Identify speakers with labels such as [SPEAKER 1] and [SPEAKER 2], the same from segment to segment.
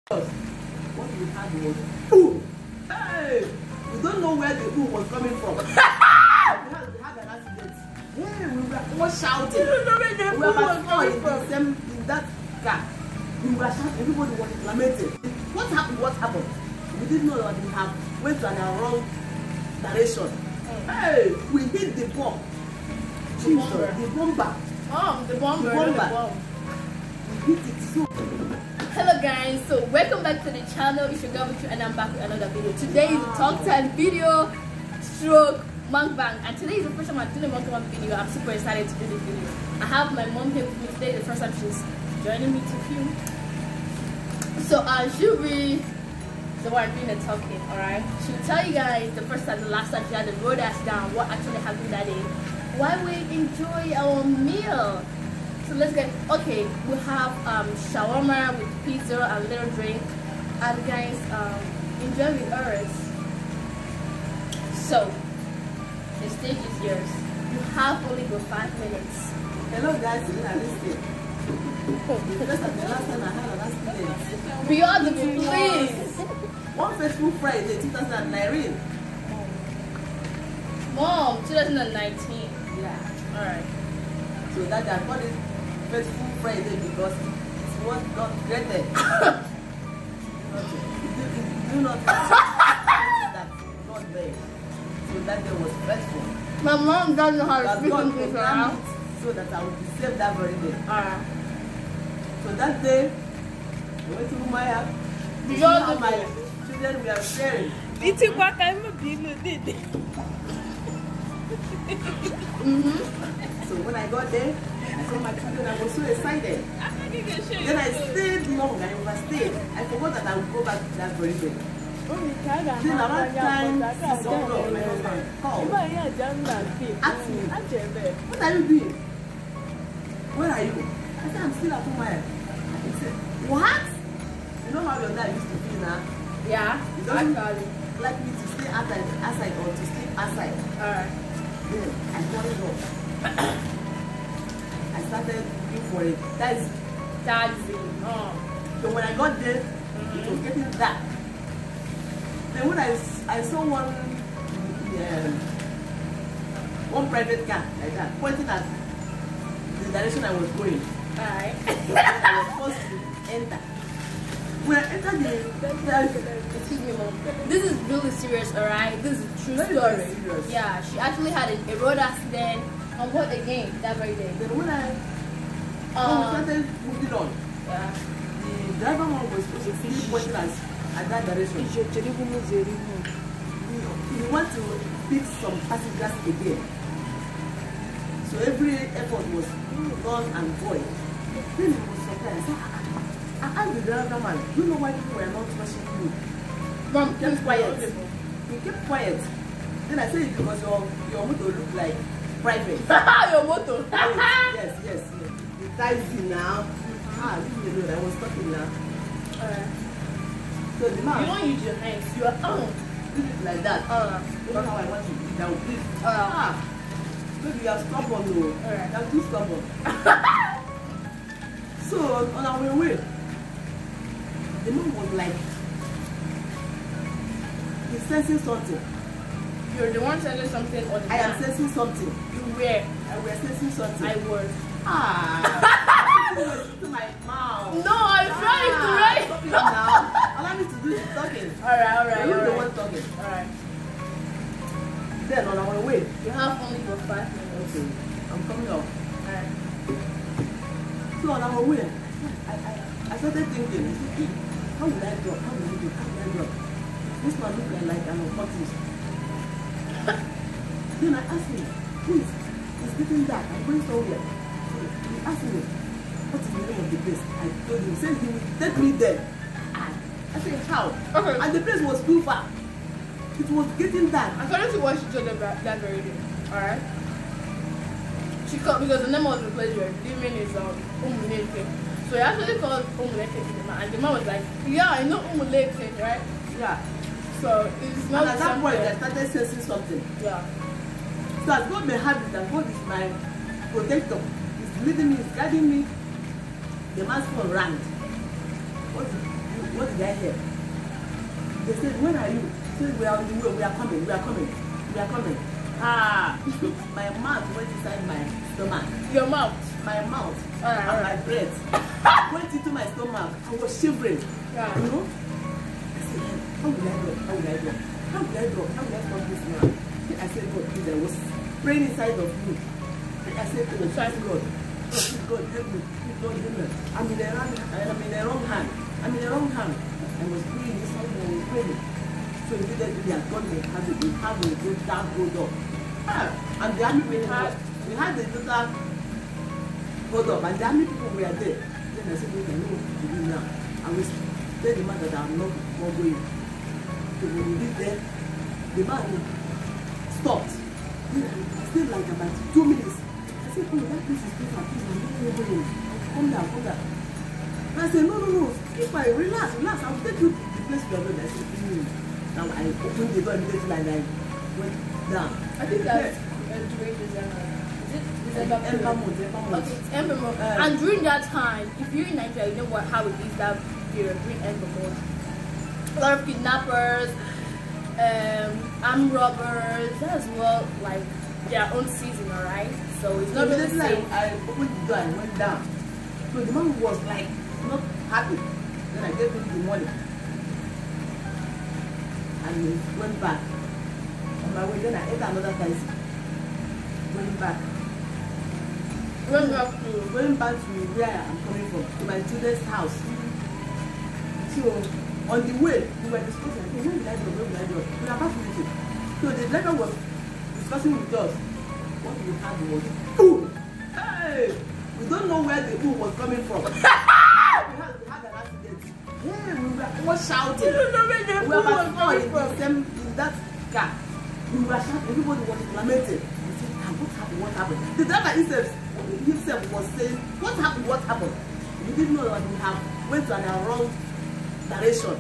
[SPEAKER 1] What we had was ooh. Hey, we don't know where the ooh was coming from. we had an accident. Yeah, we were all shouting. We were about in that car. We were shouting. Everybody was lamenting. What happened? What happened? We didn't know that we have went to an wrong direction. Hey, we hit the bomb. The bomber.
[SPEAKER 2] Oh, the bomber.
[SPEAKER 1] We hit it so.
[SPEAKER 2] Hello guys, so welcome back to the channel. It's your girl Victoria and I'm back with another video. Today is the talk time video stroke mukbang, and today is the first time I'm doing a mukbang video. I'm super excited to do this video. I have my mom here with me today. The first time she's joining me to film. So she'll be the one doing the talking, alright? She'll tell you guys the first time, the last time she had to roll us down, what actually happened that day, while we enjoy our meal. So let's get, okay, we have shawarma with pizza and little drink, and guys, enjoy with us. So the stage is yours. You have only got 5 minutes.
[SPEAKER 1] Hello guys, you are listening. The last time I had an accident.
[SPEAKER 2] Beyond the please.
[SPEAKER 1] One fateful Friday, 2019.
[SPEAKER 2] Mom, 2019.
[SPEAKER 1] Yeah.
[SPEAKER 2] Alright.
[SPEAKER 1] So that I call it fateful Friday because it's what God created. Do not that not there. So that day was faithful.
[SPEAKER 2] My mom doesn't know how to speak English now.
[SPEAKER 1] So that I would be saved that very day.
[SPEAKER 2] Alright.
[SPEAKER 1] So that day, we went to my house.
[SPEAKER 2] Because
[SPEAKER 1] my children were sharing. So when I got there, I saw my children, I was so excited. Then I stayed long, I overstayed. I forgot that I would go back that very day. Then around time, 6 o'clock, my husband called. Asked me, what are you doing? Where are you? I said, I'm still at home. He said, what? You know how your dad used to be now?
[SPEAKER 2] yeah,
[SPEAKER 1] He doesn't like me to stay outside or to sleep outside.
[SPEAKER 2] alright.
[SPEAKER 1] Then I hurried up. I started looking for it. That's so when I got there, it was getting dark. Then when I saw one private car like that, pointing at the direction I was going.
[SPEAKER 2] Alright.
[SPEAKER 1] I was forced to enter. When I entered
[SPEAKER 2] Excuse me, mom. This is really serious, alright? This is a true
[SPEAKER 1] Very,
[SPEAKER 2] story.
[SPEAKER 1] very serious.
[SPEAKER 2] Yeah, she actually had a road accident on what again that very day.
[SPEAKER 1] Then when I started moving on,
[SPEAKER 2] Yeah.
[SPEAKER 1] the driver was supposed to finish pointing us at that direction. He want to pick some passengers again. So every effort was done and void. Then he was surprised. I asked the driver man, do you know why people were not rushing you?
[SPEAKER 2] Mom,
[SPEAKER 1] He kept quiet. He kept quiet. Then I said it because your motor looked like private.
[SPEAKER 2] your motor.
[SPEAKER 1] yes. The taxi now. Leave me alone. I was talking now.
[SPEAKER 2] Alright.
[SPEAKER 1] So the man.
[SPEAKER 2] You don't use your hands. You are
[SPEAKER 1] Do it like that. You know how I want to eat down, please. Maybe you are stubborn, no.
[SPEAKER 2] Alright.
[SPEAKER 1] You are too stubborn. So on our way, the man was like, he's sensing something.
[SPEAKER 2] You're the one telling something or the
[SPEAKER 1] I am
[SPEAKER 2] man?
[SPEAKER 1] sensing something.
[SPEAKER 2] You were.
[SPEAKER 1] I was sensing something.
[SPEAKER 2] I was.
[SPEAKER 1] It was to my mouth.
[SPEAKER 2] No, I'm trying to write.
[SPEAKER 1] Stop it now. Allow me to do the talking.
[SPEAKER 2] Alright.
[SPEAKER 1] You're the one talking.
[SPEAKER 2] Alright.
[SPEAKER 1] Then on our way.
[SPEAKER 2] You have only got 5 minutes.
[SPEAKER 1] Okay. I'm coming up.
[SPEAKER 2] Alright.
[SPEAKER 1] So on our way, I started thinking, how will I drop? How will I do? How will I drop? This man looked like an occultist. Then I asked him, please, it's getting dark. I'm going somewhere. So he asked me, what is the name of the place? I told him, he said he would take me there. I said, how?
[SPEAKER 2] Okay.
[SPEAKER 1] And the place was too far. It was getting dark.
[SPEAKER 2] According to what she told them that very day, alright? She called, because the name of the place you're living is Umuleke. So he actually called Umuleke to the man, and the man was like, yeah, I know Umuleke, right?
[SPEAKER 1] Yeah.
[SPEAKER 2] So it's not
[SPEAKER 1] And at that point,
[SPEAKER 2] something.
[SPEAKER 1] I started sensing something.
[SPEAKER 2] Yeah.
[SPEAKER 1] So as God may have it, and God is my protector. He's leading me, he's guiding me. The man's phone rang. What is What did I hear? They said, when are you? They said, we are on the way, we are coming, we are coming, we are coming. Ah, my mouth went inside my stomach.
[SPEAKER 2] Your mouth?
[SPEAKER 1] My mouth
[SPEAKER 2] Alright,
[SPEAKER 1] and my breath went into my stomach. I was shivering.
[SPEAKER 2] Yeah.
[SPEAKER 1] You know? I said, how will I do? How will I do? How will I do? How will I stop this now? I said, God, please, I was praying inside of me. I said, oh, thank God. Please, God, help me. Please, God, help me. I'm in the wrong hand. I'm in the wrong hand. I was praying inside me. I was praying. So immediately I got the habit. We have a good dark hold up. And the army we had the total hold up. And the army people were there. Then I said, okay, I know what to do now. I will tell the man that I'm not going. So when we did there, the man stopped. Then I stayed like about 2 minutes. I said, oh, that place is better. Please, I'm not going. Come down, come down. And I said, no. Keep quiet, relax. I will take you to the place we are going. I said, now I opened the door immediately and I went down.
[SPEAKER 2] I think that's during December. Is it December?
[SPEAKER 1] Ember month.
[SPEAKER 2] Okay, it's Ember month. And during that time, if you're in Nigeria, you know how it is that period during Ember month. A lot of kidnappers, armed robbers, as well, like their own season, alright? So it's not really the same.
[SPEAKER 1] I opened the door and went down. So the man was like not happy. Then I gave him the money. And we went back. On my way, then I ate another taxi. Going back. Going back to where I'm coming from, to my children's house. So on the way, we were discussing, okay, where will I go? We are back to it. So the driver was discussing with us. What we had was food. Hey! We don't know where the food was coming from. we had an accident. Hey, we were shouting. We were about in that car. We were shouting. Everybody was lamenting. We said, what happened? The driver himself was saying, what happened? We didn't know that we have went to an wrong direction.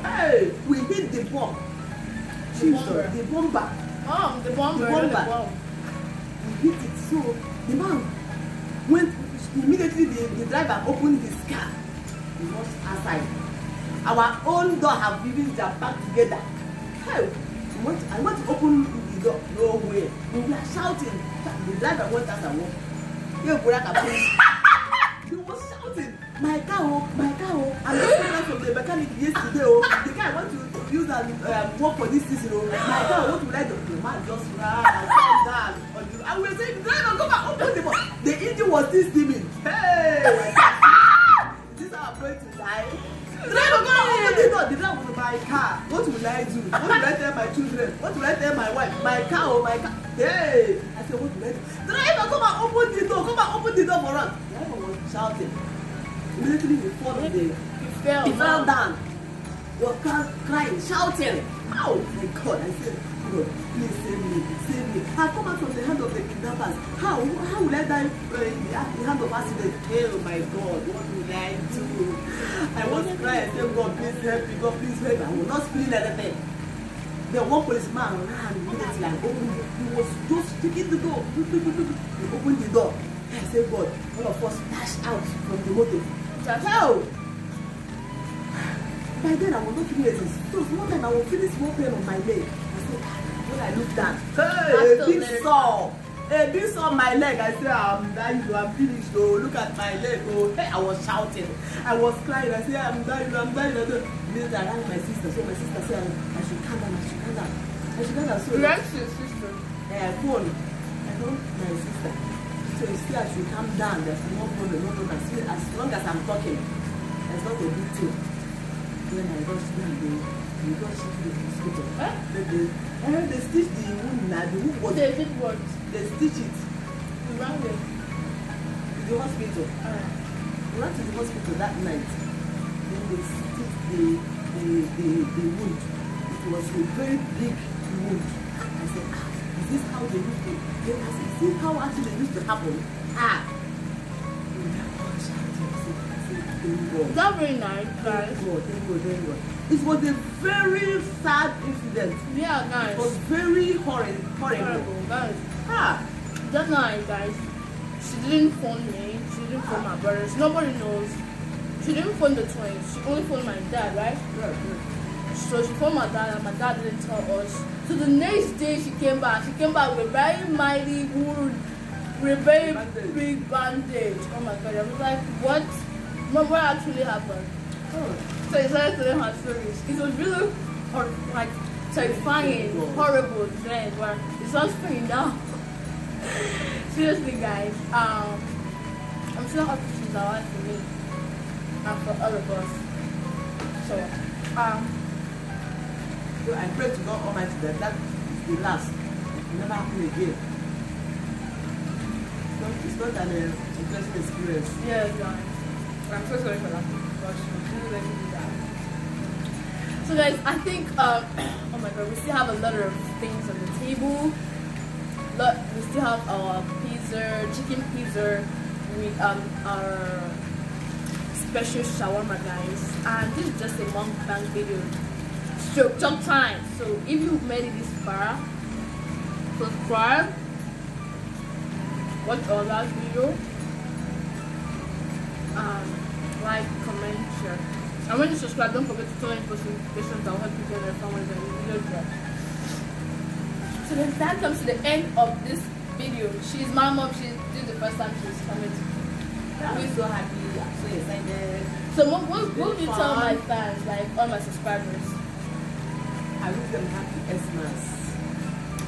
[SPEAKER 1] Hey, we hit the bomb. The bomber.
[SPEAKER 2] Oh, the bomber.
[SPEAKER 1] We hit it. So the man went immediately. The driver opened his car. He was outside. Our own door have even jammed back together. Hey, I want to open the door. No way. We were shouting. The driver went out and walked. He was shouting, my car, I'm just from the mechanic yesterday. The guy want to use and work for this season. My car, what would I do? The man just ran and calm down. And we were saying, driver, come and open the door. The engine was still steaming. Hey! This is how I'm going to die. Driver, come and open the door. The driver was my car. What will I do? What will I tell my children? What will I tell my wife? My car. Hey! I said, what will I do? Driver, come and open the door. Come and open the door for us. The driver was shouting. Immediately he fell down. He was crying, shouting. Oh my God! I said, God, please save me. I come out from the hand of the kidnappers. How will I die in the hand of accident? Oh my God, what will I do? I was crying. I said, God, please help me. God, please help me. I will not spill anything. Then one policeman ran immediately and opened it. He was just kicking the door. He opened the door. I said, God, all of us dashed out from the motor. How? By then I was not feeling it. So one time I was feeling small pain on my leg. I said, when I looked down, hey, a big saw on my leg. I said, I'm finished. Oh, look at my leg. Oh, hey, I was shouting. I was crying. I said, I'm dying. Immediately I rang my sister. So my sister said, I should calm down. So
[SPEAKER 2] you rang your sister?
[SPEAKER 1] Phone. I told my sister. So you see, I should calm down. There's no problem. As long as I'm talking, there's not a big thing. Then I rushed down. They rushed to the hospital. They stitched the wound now. The wound was.
[SPEAKER 2] They did what?
[SPEAKER 1] They stitched it.
[SPEAKER 2] You ran there?
[SPEAKER 1] To the hospital. We went to the hospital that night. Then they stitched the wound. It was a very big wound. I said, is this how they used to? Then I said, see how actually they used to happen?
[SPEAKER 2] That's very nice, guys.
[SPEAKER 1] Thank God. It was a very sad incident.
[SPEAKER 2] Yeah, guys.
[SPEAKER 1] It was very horrible.
[SPEAKER 2] Guys. That's nice, guys. She didn't phone me. She didn't phone my brothers. Nobody knows. She didn't phone the twins. She only phoned my dad, right?
[SPEAKER 1] Yeah.
[SPEAKER 2] So she phoned my dad, and my dad didn't tell us. So the next day she came back. She came back with a very mighty wound, with a very big bandage. Oh my god! I was like, what? Mom, what actually happened?
[SPEAKER 1] Oh.
[SPEAKER 2] So he started telling her stories. It was really like terrifying, horrible then, but it sounds funny now. Seriously, guys. I'm so happy she's alive for me and for all of us. So,
[SPEAKER 1] So I pray to God Almighty that that is the last. It will never happen again. It's not an interesting experience.
[SPEAKER 2] yes, guys. I'm so sorry for that. But she really let me do that. So, guys, I think, oh my god, we still have a lot of things on the table. We still have our pizza, chicken pizza with our special shawarma, guys. And this is just a mukbang video. Stroke talk time. So if you've made it this far, subscribe, watch all that video, like, comment, share. And when you subscribe, don't forget to turn on post notifications that will help you get notified when the video drops. So then that comes to the end of this video. She's my mom. This is the first time she's coming to.
[SPEAKER 1] I'm so happy. I'm so excited.
[SPEAKER 2] So what will you tell my fans, like all my subscribers?
[SPEAKER 1] I wish them happy Xmas.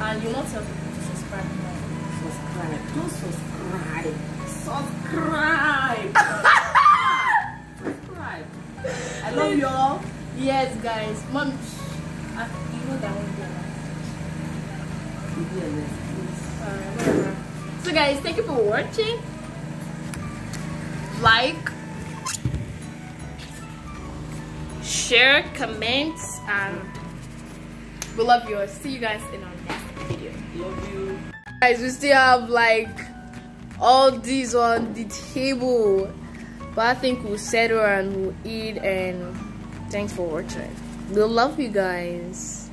[SPEAKER 2] And you not tell people to subscribe now.
[SPEAKER 1] Subscribe. Don't subscribe. Subscribe. Subscribe. I love you all.
[SPEAKER 2] Yes, guys. Mom, you know that won't be enough. Whatever. So guys, thank you for watching. Like, share, comment, and we love you. See you guys in our next video.
[SPEAKER 1] Love you.
[SPEAKER 2] Guys, we still have like all these on the table, but I think we'll settle and we'll eat. And thanks for watching. We love you guys.